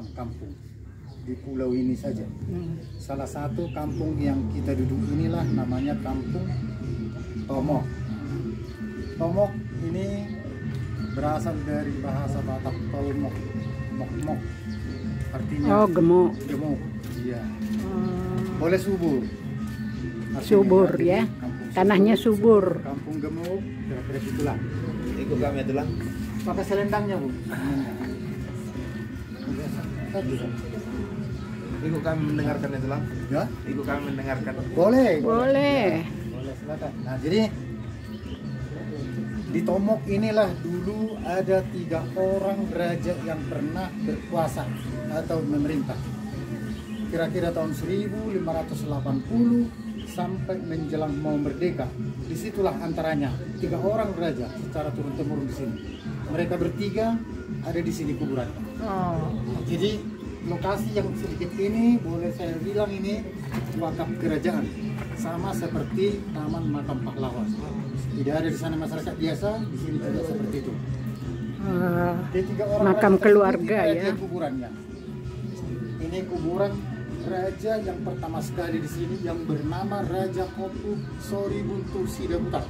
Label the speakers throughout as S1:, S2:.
S1: kampung di pulau ini saja. Salah satu kampung yang kita duduk inilah namanya Kampung Tomok. Tomok ini berasal dari bahasa Batak Tomok, mok-mok, artinya
S2: gemuk.
S1: gemuk. Iya. Boleh subur. Artinya,
S2: Subur ya. Tanahnya subur.
S1: Kampung gemuk, kira-kira itulah.
S3: Ikut kami itulah.
S1: Pakai selendangnya, Bu.
S3: Ikut kami mendengarkan itulah.
S1: Ya?
S3: Ikut kami mendengarkan.
S1: Boleh.
S2: Boleh.
S1: Boleh, silakan. Nah, jadi di Tomok inilah dulu ada 3 orang raja yang pernah berkuasa atau memerintah. Kira-kira tahun 1580 sampai menjelang mau merdeka. Disitulah antaranya 3 orang raja secara turun-temurun di sini. Mereka bertiga ada di sini kuburan. Jadi lokasi yang sedikit ini boleh saya bilang ini wakaf kerajaan, sama seperti Taman Makam Pahlawan. Tidak ada di sana masyarakat biasa, di sini juga seperti itu. Jadi 3 orang
S2: Makam
S1: raja
S2: keluarga
S1: tersebut, ini
S2: ya.
S1: kuburannya. Ini kuburan raja yang pertama sekali di sini yang bernama Raja Kopu Soribuntu Sidabutar.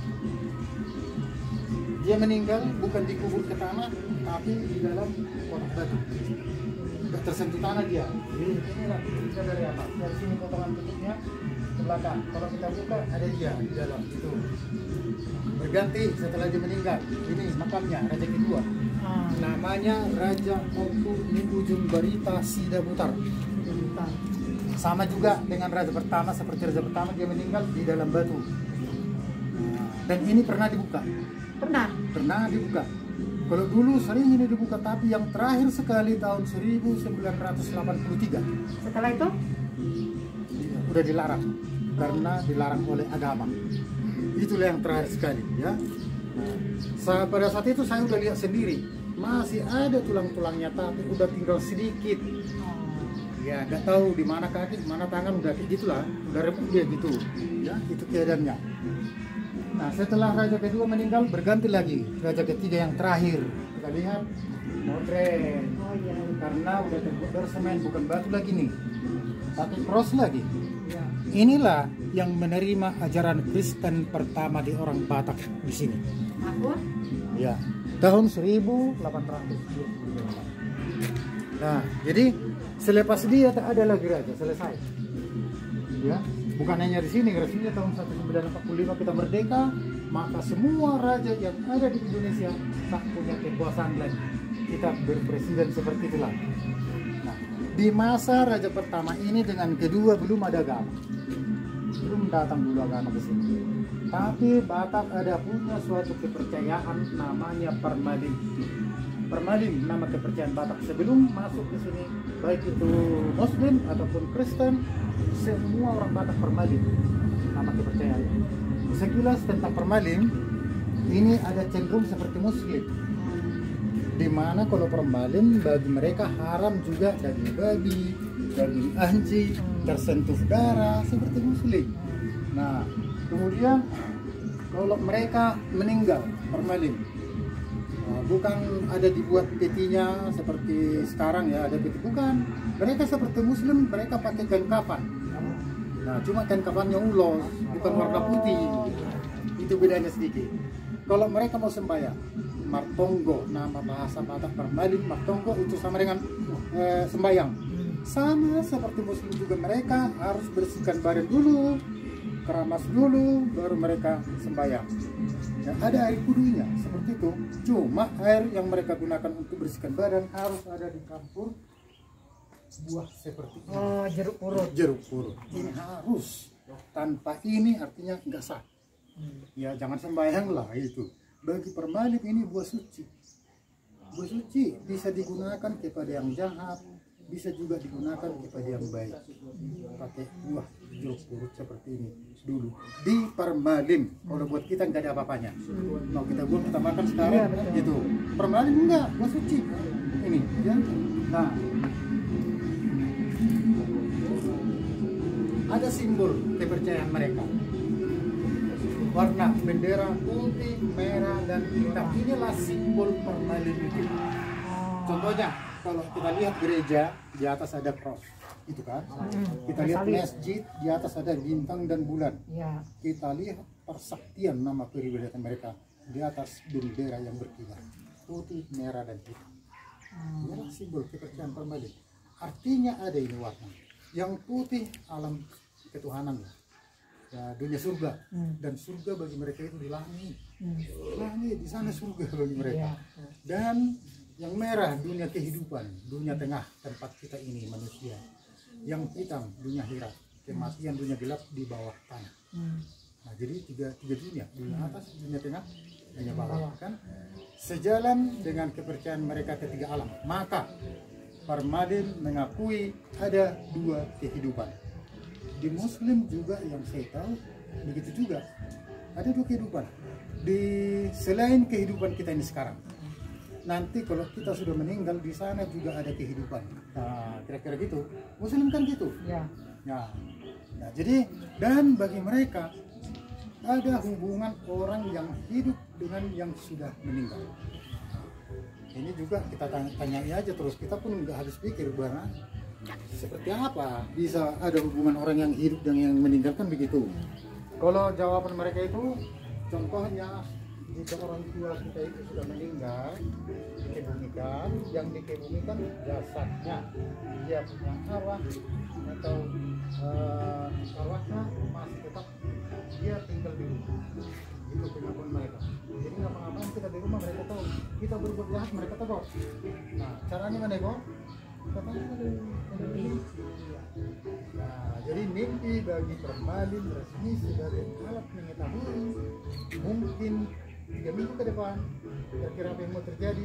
S1: Dia meninggal bukan dikubur ke tanah, tapi di dalam kotak batu. Tidak tersentuh tanah dia. Jadi inilah cerita dari apa? Dari sini potongan tutupnya ke belakang. Kalau kita buka ada dia di dalam itu. Berganti setelah dia meninggal. Ini makamnya raja kedua. Namanya Raja Kopu Ujung Barita Sidabutar. Sama juga dengan raja pertama, seperti raja pertama dia meninggal di dalam batu. Dan ini pernah dibuka. Pernah dibuka. Kalau dulu sering ini dibuka, tapi yang terakhir sekali tahun 1983.
S2: Setelah itu?
S1: Udah dilarang karena dilarang oleh agama. Itulah yang terakhir sekali ya. Pada saat itu saya udah lihat sendiri, masih ada tulang-tulangnya tapi udah tinggal sedikit. Ya, nggak tahu di mana kaki, di mana tangan, udah kayak gitulah, udah remuk dia gitu. Ya, itu keadaannya. Nah, setelah raja kedua meninggal, berganti lagi raja ketiga yang terakhir. Kita lihat modern. Karena udah terbuat dari semen, bukan batu lagi nih, tapi cross lagi. Inilah yang menerima ajaran Kristen pertama di orang Batak di sini. Ya, tahun 1800. Nah, jadi selepas dia tak ada lagi raja, selesai. Ya, bukan hanya di sini, resminya tahun 1945 kita merdeka, maka semua raja yang ada di Indonesia tak punya kekuasaan lagi. Kita berpresiden seperti itulah. Nah, di masa raja pertama ini dengan kedua belum ada agama. Belum datang dulu agama ke sini. Tapi Batak ada punya suatu kepercayaan namanya Permalim. Permalim nama kepercayaan Batak. Sebelum masuk ke sini, baik itu Muslim ataupun Kristen, semua orang Batak Permalim nama kepercayaan. Sekilas tentang Permalim, ini ada cenderung seperti Muslim, dimana kalau Permalim bagi mereka haram juga daging babi, daging anjing, tersentuh darah seperti Muslim. Nah, kemudian kalau mereka meninggal Permalim, bukan ada dibuat petinya seperti sekarang ya, ada peti, bukan. Mereka seperti Muslim, mereka pakai kain kafan. Nah, cuma kain kafannya ulos, bukan warna putih. Itu bedanya sedikit. Kalau mereka mau sembahyang, martonggo, nama bahasa Batak Permalim, martonggo itu sama dengan sembahyang. Sama seperti Muslim juga, mereka harus bersihkan badan dulu, keramas dulu, baru mereka sembahyang. Ya, ada air kudunya seperti itu. Cuma air yang mereka gunakan untuk bersihkan badan harus ada dicampur buah seperti ini.
S2: Jeruk purut.
S1: Jeruk purut. Ini harus. Tanpa ini artinya nggak sah. Ya, jangan sembahyang lah itu. Bagi Permalim ini buah suci. Buah suci bisa digunakan kepada yang jahat, bisa juga digunakan kepada yang baik. Pakai buah jeruk purut seperti ini dulu di Permalim. Kalau buat kita nggak ada apa-apanya. Mau kita buang, kita makan sekarang gitu. Permalim enggak, buah suci ini ya. Nah, ada simbol kepercayaan mereka. Warna bendera putih, merah, dan hitam. Inilah simbol Permalim itu. Contohnya kalau kita lihat gereja di atas ada cross, itu kan. Kita lihat masjid di atas ada bintang dan bulan.
S2: Ya.
S1: Kita lihat persaktian nama peribadatan mereka di atas bendera yang berkibar, putih, merah dan hitam. Inilah simbol kepercayaan Parmadin. Artinya ada ini warna. Yang putih alam ketuhanan lah. Ya, dunia surga, dan surga bagi mereka itu di langit. Langit di sana surga bagi mereka. Dan yang merah dunia kehidupan, dunia tengah tempat kita ini manusia. Yang hitam dunia akhirat, kematian dunia gelap di bawah tanah. Nah, jadi tiga dunia, dunia atas, dunia tengah, dunia bawah kan. Sejalan dengan kepercayaan mereka ketiga alam, maka Parmadin mengakui ada dua kehidupan. Di Muslim juga yang saya tahu begitu juga, ada dua kehidupan. Selain kehidupan kita ini sekarang, nanti kalau kita sudah meninggal di sana juga ada kehidupan. Nah, kira-kira gitu. Muslim kan gitu.
S2: Ya.
S1: Nah, jadi dan bagi mereka ada hubungan orang yang hidup dengan yang sudah meninggal. Ini juga kita tanyai aja terus, kita pun nggak habis pikir bahwa seperti apa bisa ada hubungan orang yang hidup dengan yang meninggal, kan begitu. Kalau jawaban mereka itu, contohnya jika orang tua kita itu sudah meninggal, dikebumikan, yang dikebumikan jasadnya, dia punya arwah atau arwahnya masih tetap dia tinggal di rumah. Itu pengakuan mereka. Jadi ngapa-ngapain kita di rumah mereka tahu, kita berbuat jahat mereka tahu. Nah, caranya mana kok? Nah, jadi mimpi bagi Parmadin resmi sebagai alat mengetahui mungkin 3 minggu ke depan, kira-kira apa yang mau terjadi,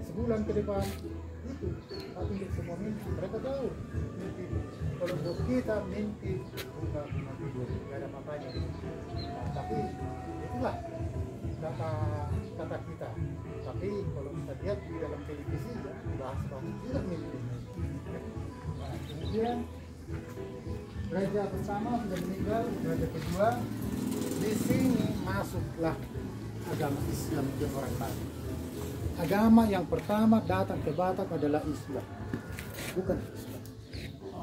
S1: sebulan ke depan, itu. Tapi untuk semua mimpi mereka tahu mimpi. Kalau buat kita mimpi bukan tidur, nggak ada apa-apanya. Nah, tapi itulah kata kita. Tapi kalau kita lihat di dalam televisi ya bahas-bahas juga mimpi. Nah, kemudian raja pertama sudah meninggal, raja kedua, di sini masuklah agama Islam ke orang Batak. Agama yang pertama datang ke Batak adalah Islam, bukan Islam.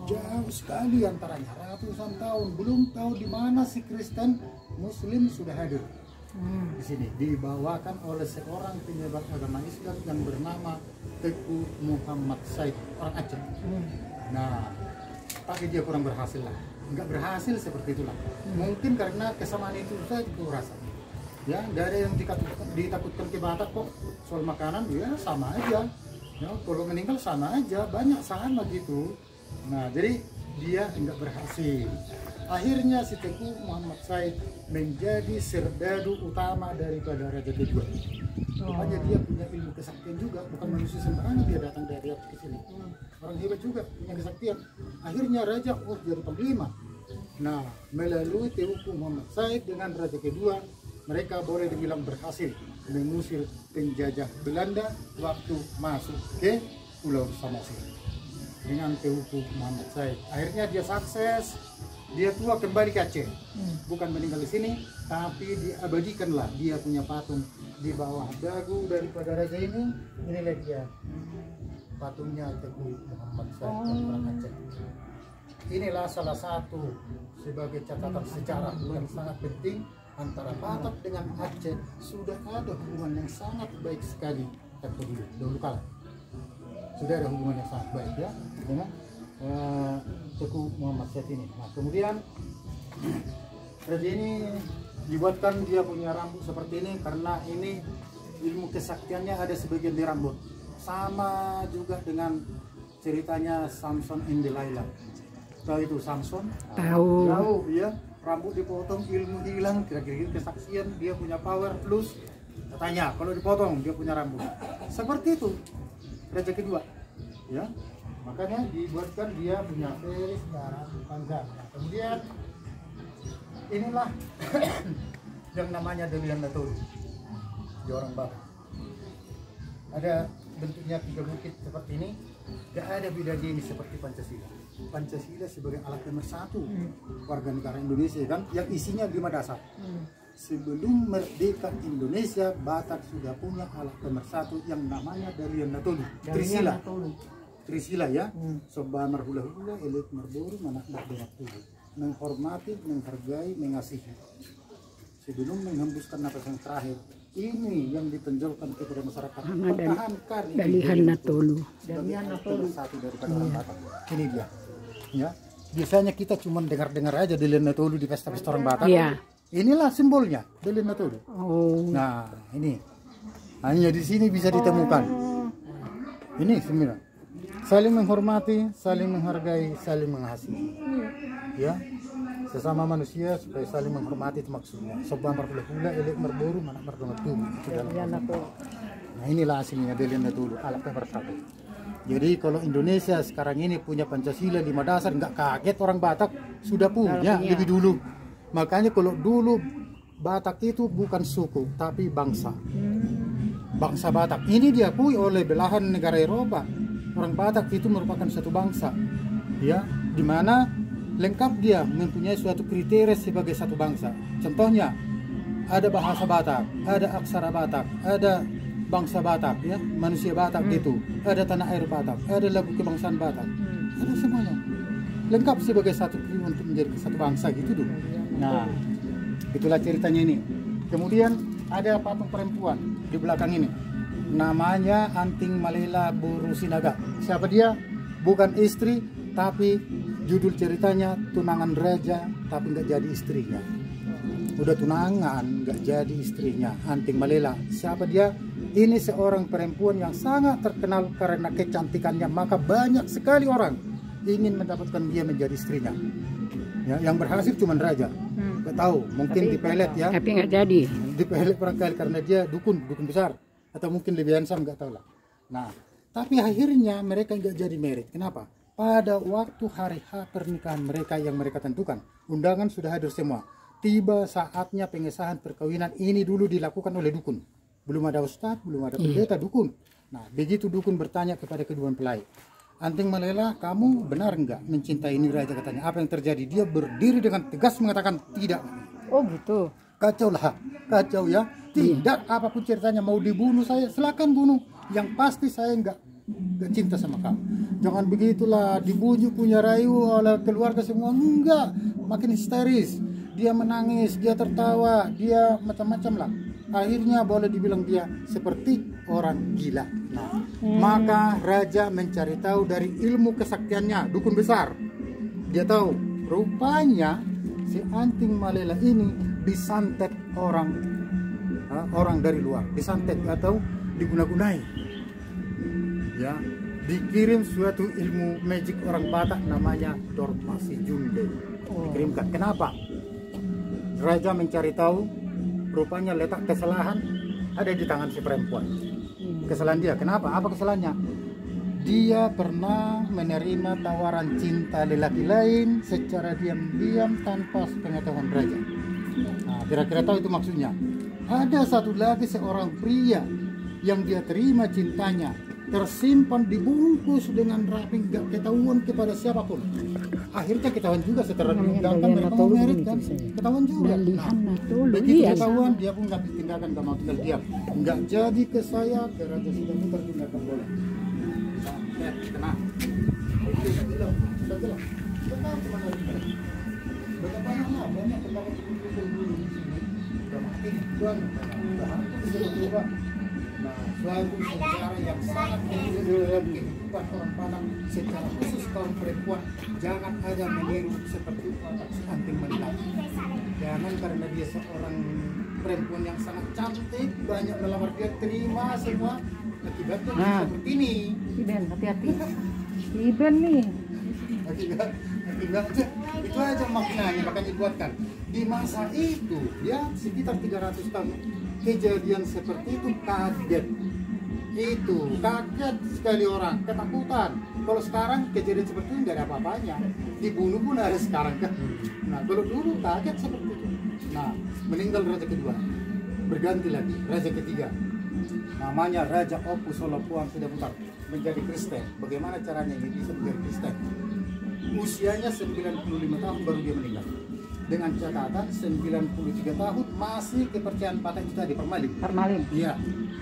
S1: Jauh sekali antaranya, ratusan tahun, belum tahu di mana si Kristen, Muslim sudah hadir. Di sini dibawakan oleh seorang penyebar agama Islam yang bernama Teguh Muhammad Said, orang Aceh. Nah, tapi dia kurang berhasil lah, nggak berhasil seperti itulah. Mungkin karena kesamaan itu saya rasa. Ya, nggak ada yang ditakutkan ke Batak kok soal makanan, ya sama aja. Ya, kalau meninggal sama aja, banyak sama gitu. Nah, jadi dia nggak berhasil. Akhirnya si Teguh Muhammad Said menjadi serdadu utama daripada raja kedua. Makanya dia punya ilmu kesaktian juga, bukan manusia sembarangan dia datang dari ke sini. Orang hebat juga punya kesaktian. Akhirnya raja jadi panglima. Nah, melalui Teguh Muhammad Said dengan raja kedua, mereka boleh dibilang berhasil mengusir penjajah Belanda waktu masuk ke Pulau Samosir dengan Teguh Muhammad Said. Akhirnya dia sukses. Dia tua kembali ke Aceh, bukan meninggal di sini, tapi diabadikanlah dia punya patung di bawah dagu daripada raja ini. Inilah dia patungnya Teguh Muhammad Said orang Aceh. Inilah salah satu sebagai catatan sejarah yang sangat penting antara Batak dengan Aceh. Sudah ada hubungan yang sangat baik sekali dulu kala. Sudah ada hubungan yang sangat baik ya dengan Teguh Muhammad Said ini. Nah, kemudian raja ini dibuatkan dia punya rambut seperti ini karena ini ilmu kesaktiannya ada sebagian di rambut. Sama juga dengan ceritanya Samson and Delilah. Tahu itu Samson?
S2: Tahu.
S1: Tahu ya, rambut dipotong, ilmu hilang, kira-kira kesaksian dia punya power plus katanya kalau dipotong dia punya rambut. Seperti itu raja kedua. Ya. Makanya dibuatkan dia punya peris darah panjang. Nah, kemudian inilah yang namanya Delian Datul di orang Batak. Ada bentuknya 3 bukit seperti ini. Gak ada bedanya ini seperti Pancasila. Pancasila sebagai alat pemersatu warga negara Indonesia kan, yang isinya 5 dasar. Sebelum merdeka Indonesia, Batak sudah punya alat pemersatu yang namanya Delian Datul, Trisila. Trisila ya. Soba marhula-hula elit marburu manak berdengar tubuh. Menghormati, menghargai, mengasihi. Sebelum menghembuskan napas yang terakhir. Ini yang ditonjolkan kepada masyarakat. Pertahankan
S2: Dalihan Natolu.
S1: Dalihan Natolu satu daripada orang Batak. Ini dia. Ya. Biasanya kita cuma dengar-dengar aja Dalihan Natolu di pesta-pesta orang Batak.
S2: Iya.
S1: Inilah simbolnya Dalihan Natolu.
S2: Oh.
S1: Nah, ini hanya di sini bisa ditemukan. Ini sebenarnya saling menghormati, saling menghargai, saling mengasihi. Ya, sesama manusia supaya saling menghormati itu maksudnya. Sebab marhula-hula elik merburu mana berdengar tubuh. Nah, inilah aslinya Dalihan Natolu alat pemersatu. Jadi kalau Indonesia sekarang ini punya Pancasila 5 dasar, nggak kaget orang Batak sudah punya lebih dulu. Makanya kalau dulu Batak itu bukan suku tapi bangsa. Bangsa Batak ini diakui oleh belahan negara Eropa. Orang Batak itu merupakan satu bangsa. Ya, di mana lengkap dia mempunyai suatu kriteria sebagai satu bangsa. Contohnya ada bahasa Batak, ada aksara Batak, ada bangsa Batak ya, manusia Batak gitu. Ada tanah air Batak, ada lagu kebangsaan Batak. Ada semuanya. Lengkap sebagai satu untuk menjadi satu bangsa gitu dulu. Nah, itulah ceritanya ini. Kemudian ada patung perempuan di belakang ini. Namanya Anting Malela Buru Sinaga. Siapa dia? Bukan istri, tapi judul ceritanya tunangan raja, tapi nggak jadi istrinya. Udah tunangan, nggak jadi istrinya. Anting Malela. Siapa dia? Ini seorang perempuan yang sangat terkenal karena kecantikannya. Maka banyak sekali orang ingin mendapatkan dia menjadi istrinya. Ya, yang berhasil cuma raja. Nggak tahu, mungkin dipelet ya.
S2: Tapi nggak jadi.
S1: Dipelet barangkali karena dia dukun besar. Atau mungkin lebih handsome, nggak tahu lah. Nah, tapi akhirnya mereka nggak jadi merit. Kenapa? Pada waktu hari H pernikahan mereka yang mereka tentukan, undangan sudah hadir semua. Tiba saatnya pengesahan perkawinan ini dulu dilakukan oleh dukun. Belum ada ustadz, belum ada pendeta, dukun. Nah, begitu dukun bertanya kepada kedua mempelai, Anting Malela, kamu benar nggak mencintai ini raja? Katanya. Apa yang terjadi? Dia berdiri dengan tegas mengatakan tidak.
S2: Oh gitu.
S1: Kacau lah, kacau ya. Tidak, apapun ceritanya mau dibunuh saya, silakan bunuh. Yang pasti saya nggak cinta sama kamu. Jangan begitulah, dibujuk punya rayu oleh keluarga semua. Enggak, makin histeris. Dia menangis, dia tertawa, dia macam-macam lah. Akhirnya boleh dibilang dia seperti orang gila. Nah, maka raja mencari tahu dari ilmu kesaktiannya, dukun besar. Dia tahu, rupanya si Anting Malela ini disantet orang dari luar, disantet atau diguna-gunai. Ya, dikirim suatu ilmu magic orang Batak namanya Dormasi Junde. Dikirimkan. Kenapa? Raja mencari tahu, rupanya letak kesalahan ada di tangan si perempuan. Kesalahan dia, kenapa? Apa kesalahannya? Dia pernah menerima tawaran cinta lelaki lain secara diam-diam tanpa pengetahuan raja. Nah, kira-kira tahu itu maksudnya. Ada satu lagi seorang pria yang dia terima cintanya, tersimpan dibungkus dengan rapi, gak ketahuan kepada siapapun. Akhirnya ketahuan juga setelah diundangkan mereka mau merit kan, ketahuan juga. Nah, begitu ketahuan dia pun nggak ditinggalkan, gak mau tinggal diam. Nggak jadi ke saya, ke raja sudah muter tinggalkan bola. Tenang. Tenang kemana-mana. Bagaimana banyak pendapat dulu di sini. Tuhan, nah, suatu sejarah yang sangat dalam kehidupan orang Padang, secara khusus kaum perempuan, jangan ada meniru seperti si Anting Malela. Jangan karena dia seorang perempuan yang sangat cantik, banyak melamar dia, terima semua, akibatnya seperti ini.
S2: Iben, hati-hati. Iben nih.
S1: Akibatnya itu aja maknanya, makanya dibuatkan di masa itu ya sekitar 300 tahun kejadian seperti itu kaget sekali orang, ketakutan. Kalau sekarang kejadian seperti itu nggak ada apa-apanya, dibunuh pun ada sekarang kan. Nah kalau dulu kaget seperti itu. Nah meninggal raja kedua, berganti lagi raja ketiga, namanya Raja Opu Solopuang sudah putar menjadi Kristen. Bagaimana caranya dia bisa menjadi Kristen? Usianya 95 tahun baru dia meninggal. dengan catatan 93 tahun masih kepercayaan Batak itu tadi formalin.
S2: Formalin.
S1: Iya.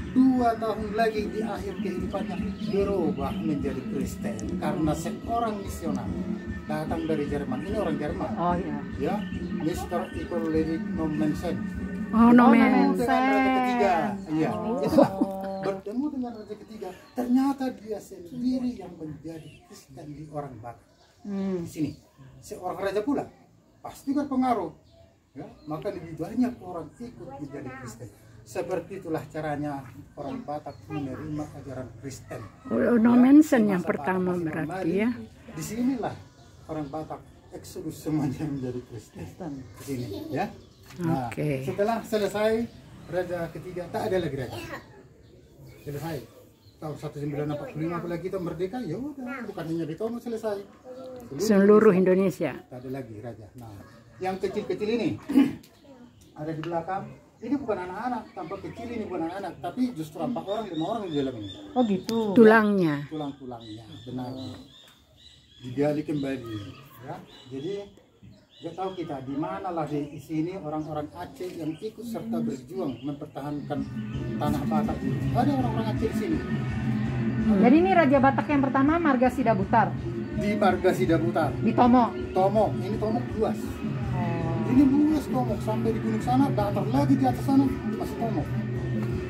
S1: 2 tahun lagi di akhir kehidupannya berubah menjadi Kristen karena seorang misioner datang dari Jerman. Ini orang Jerman.
S2: Oh iya.
S1: Ya, Mr. Ikolerik Nomensen.
S2: Oh,
S1: Dengan
S2: Nomensen.
S1: raja ketiga. Iya.
S2: Oh.
S1: Itulah. Bertemu dengan raja ketiga, ternyata dia sendiri yang menjadi Kristen di orang Batak. Di sini, seorang raja pula pasti berpengaruh. Ya, maka lebih banyak orang ikut menjadi Kristen. Seperti itulah caranya orang Batak menerima ajaran Kristen.
S2: Oh, Nomensen
S1: Ya,
S2: yang
S1: masa
S2: pertama
S1: Batak
S2: berarti
S1: kembali,
S2: ya.
S1: Di sinilah orang Batak eksodus semuanya menjadi Kristen. Di sini, ya. Nah,
S2: Oke.
S1: setelah selesai raja ketiga, tak ada lagi raja. Selesai. Tahun 1945 apalagi kita merdeka, ya udah, bukan hanya di Tono selesai.
S2: Seluruh Indonesia.
S1: Tak ada lagi raja. Nah, yang kecil-kecil ini ada di belakang. Ini bukan anak-anak, tampak kecil ini bukan anak-anak, tapi justru 4 orang, 5 orang di dalam ini.
S2: Oh gitu. Tulangnya.
S1: Tulang-tulangnya, benar. Digali kembali, ya. Jadi nggak tahu kita di mana lah di sini orang-orang Aceh yang ikut serta berjuang mempertahankan tanah Batak. Ada orang-orang Aceh di sini.
S2: Jadi ini Raja Batak yang pertama Margasida Butar
S1: Di Margasida Butar,
S2: di Tomo.
S1: Tomok, ini Tomok luas.
S2: Oh.
S1: Ini luas Tomok sampai di gunung sana, datar lagi di atas sana masih Tomok.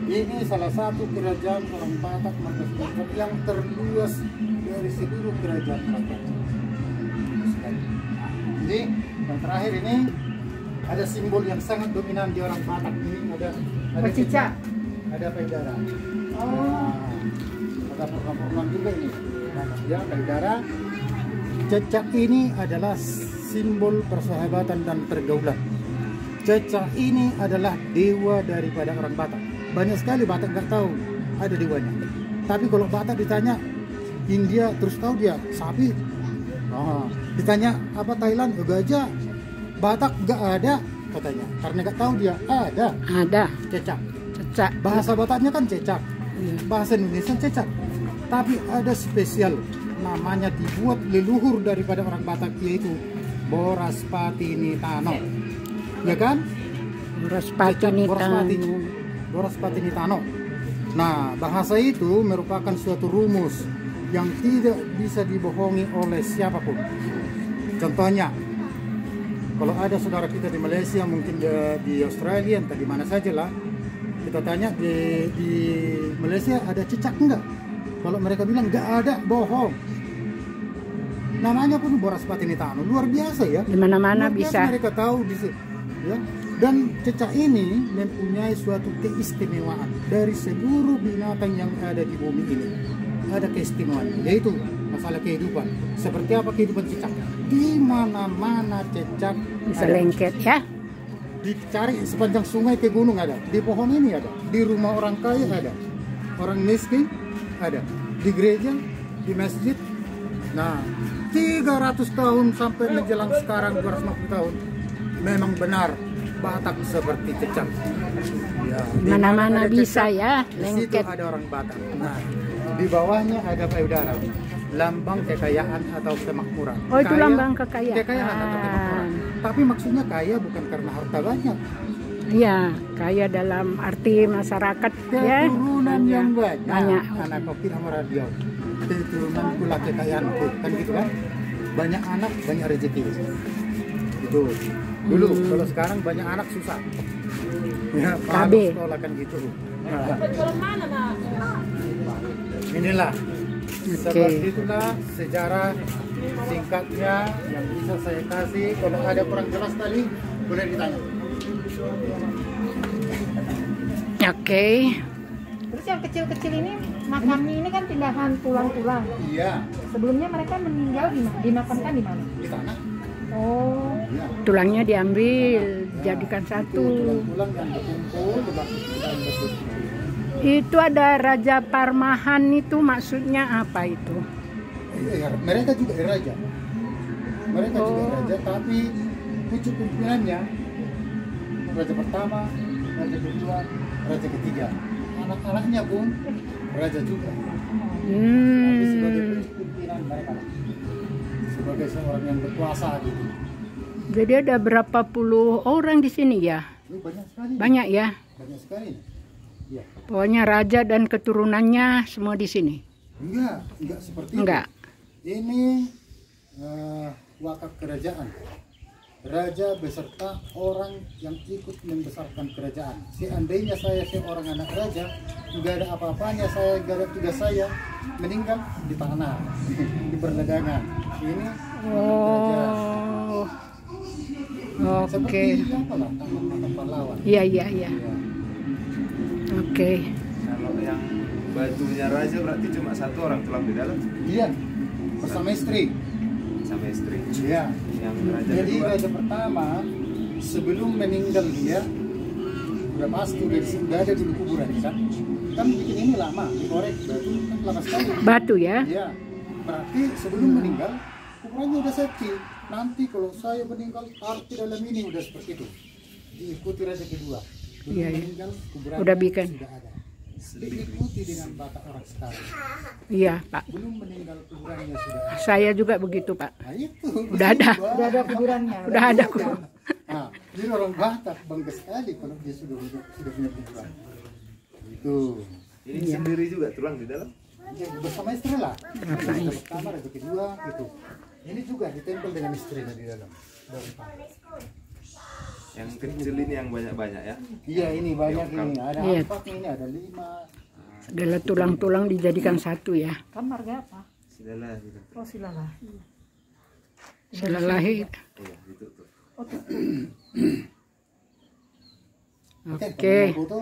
S1: Ini salah satu kerajaan orang Batak Margasida Butar yang terluas dari seluruh kerajaan Batak. Jadi yang terakhir ini ada simbol yang sangat dominan di orang Batak ini ada
S2: Cicak.
S1: ada payudara.
S2: Oh.
S1: Ada program-program juga ini. Ya, payudara. Cecak ini adalah simbol persahabatan dan pergaulan. Cecak ini adalah dewa daripada orang Batak. Banyak sekali Batak nggak tahu ada dewanya. Tapi kalau Batak ditanya India terus tahu dia sapi. Ditanya apa Thailand, gajah. Batak nggak ada katanya. Karena nggak tahu dia ada.
S2: Ada.
S1: Cecak.
S2: Cecak.
S1: Bahasa Bataknya kan cecak. Bahasa Indonesia cecak. Tapi ada spesial namanya dibuat leluhur daripada orang Batak yaitu Boras Patinitano. Ya kan?
S2: Boras
S1: Boras Patinitano. Nah, bahasa itu merupakan suatu rumus yang tidak bisa dibohongi oleh siapapun. Contohnya, kalau ada saudara kita di Malaysia, mungkin di Australia, entah di mana saja lah, kita tanya di Malaysia ada cecak enggak? Kalau mereka bilang nggak ada, bohong. Namanya pun Boras Patinitano, luar biasa ya.
S2: Di mana-mana
S1: Luar biasa
S2: bisa.
S1: mereka tahu di situ, ya. Dan cecak ini mempunyai suatu keistimewaan dari seluruh binatang yang ada di bumi ini. Ada keistimewaan, yaitu masalah kehidupan. Seperti apa kehidupan cecak? Di mana-mana cecak
S2: Bisa
S1: ada.
S2: lengket ya.
S1: Dicari sepanjang sungai ke gunung ada, di pohon ini ada, di rumah orang kaya ada, orang miskin ada, di gereja, di masjid. Nah, 300 tahun sampai menjelang sekarang 250 tahun memang benar Batak seperti cecak. Ya, di
S2: Mana-mana
S1: ada
S2: bisa
S1: cecak,
S2: ya,
S1: di situ
S2: lengket.
S1: ada orang Batak. Nah, di bawahnya ada payudara, lambang kekayaan atau kemakmuran.
S2: Oh, itu
S1: Kaya-
S2: lambang kekayaan.
S1: Kekayaan atau kemakmuran. Tapi maksudnya kaya bukan karena harta banyak.
S2: Iya, kaya dalam arti masyarakat ya.
S1: Keturunan yang banyak.
S2: Banyak.
S1: Anak kopi sama radio. Keturunanku lah kekayaanku, kan gitu kan? Banyak anak, banyak rezeki. Itu. Dulu, kalau sekarang banyak anak susah. Ya,
S2: KB.
S1: harus sekolah kan gitu. Inilah. Seperti itulah sejarah singkatnya yang bisa saya kasih. Kalau ada kurang jelas tadi, boleh ditanya.
S2: Oke.
S4: Terus yang kecil-kecil ini makamnya ini kan pindahan tulang-tulang.
S1: Iya,
S4: Sebelumnya mereka meninggal di mana? Dimakamkan di mana?
S1: di tanah.
S4: Oh,
S1: Iya.
S2: Tulangnya diambil, jadikan
S1: Itu
S2: satu.
S1: tulang-tulang yang berkumpul dan betul.
S2: Itu ada Raja Parmahan itu maksudnya apa itu?
S1: Iya, mereka juga raja. Mereka juga raja, tapi pucuk pimpinannya raja pertama, raja kedua, raja ketiga. Anak-anaknya pun raja juga. Tapi sebagai pucuk pimpinan mereka, sebagai seorang yang berkuasa gitu.
S2: Jadi ada berapa puluh orang di sini ya?
S1: Ini banyak sekali.
S2: Banyak ya.
S1: Banyak sekali. Ya.
S2: Pokoknya raja dan keturunannya semua di sini.
S1: Enggak seperti
S2: Enggak.
S1: itu. Ini wakaf kerajaan. Raja beserta orang yang ikut membesarkan kerajaan. Seandainya saya seorang anak raja, nggak ada apa-apanya, saya nggak ada tugas saya, meninggal di tanah, di perdagangan. Ini
S2: Oh. Oke.
S1: seperti apa lah, tangan pahlawan.
S2: Iya.
S1: Ya.
S2: Oke.
S3: Kalau yang batunya raja berarti cuma satu orang tulang di dalam
S1: Iya, bersama istri.
S3: sama istri.
S1: Iya.
S3: Yang raja
S1: Jadi
S3: kedua
S1: raja pertama sebelum meninggal dia udah pasti udah ada di kuburan kan? Kan bikin ini lama, dikorek batu kan lama sekali.
S2: Batu ya.
S1: Iya. Berarti sebelum meninggal kuburannya udah safety. Nanti kalau saya meninggal arti dalam ini udah seperti itu. Diikuti raja kedua. Belum
S2: Iya.
S1: meninggal kuburannya
S2: Udah bikin.
S1: sudah ada. Diikuti dengan bata orang sekarang.
S2: Iya Pak.
S1: Belum meninggal kuburannya sudah ada.
S2: Saya juga begitu Pak.
S1: Nah itu.
S2: Udah ada.
S4: Udah ada kuburannya.
S2: Udah ada kok.
S1: Nah, jadi orang Batak bangga sekali kalau dia sudah punya kuburan. Itu.
S3: ini sendiri juga tulang di dalam.
S1: Ya, bersama istri lah.
S2: Bersama
S1: Raja pertama, raja kedua, gitu. Ini juga ditempel dengan istrinya di dalam.
S3: Yang kecil ini yang banyak-banyak ya.
S1: Iya, ini banyak ini. Ada
S2: Iya.
S1: 4 ini, ada 5.
S2: Segala tulang-tulang dijadikan satu ya.
S4: Kamar gak apa?
S3: Silalah gitu.
S4: Oh silalah.
S2: Selalahi.
S3: Iya, itu tuh.
S1: Oke.
S2: Oke.
S1: Foto.